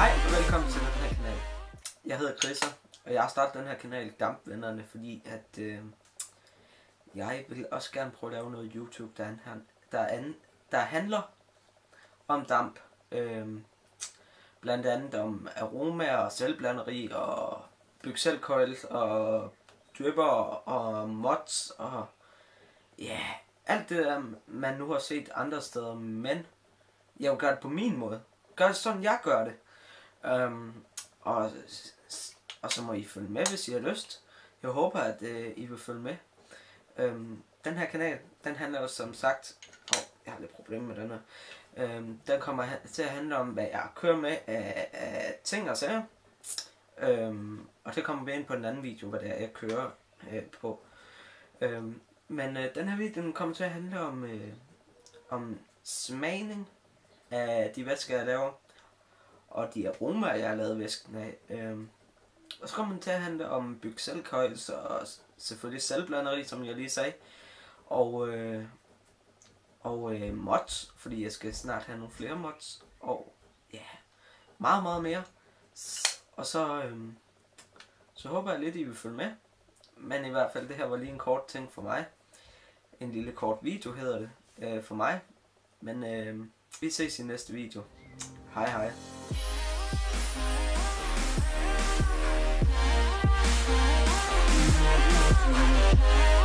Hej og velkommen til den her kanal. Jeg hedder Chrisser, og jeg har startet den her kanal Dampvennerne, fordi at jeg vil også gerne prøve at lave noget YouTube, der handler om damp. Blandt andet om aromaer og selvblanderi og byg selv coils og dripper og mods og ja, alt det der man nu har set andre steder, men jeg vil gøre det på min måde. Gør det sådan jeg gør det. Og så må I følge med, hvis I har lyst. Jeg håber, at I vil følge med. Den her kanal, den handler jo som sagt... jeg har lidt problemer med den her. Den kommer til at handle om, hvad jeg kører med af ting og sager. Og det kommer vi ind på en anden video, hvad det er, jeg kører på. Men den her video, den kommer til at handle om smagning af de væsker, jeg laver. Og de aromaer, jeg har lavet væsken af. Og så kommer den til at handle om byg selv coils og selvfølgelig selvblanderi, som jeg lige sagde. Og mods, fordi jeg skal snart have nogle flere mods. Og ja, meget mere. Og så håber jeg lidt, I vil følge med. Men i hvert fald, det her var lige en kort ting for mig. En lille kort video hedder det for mig. Men vi ses i næste video. Hej hej. We'll be right back.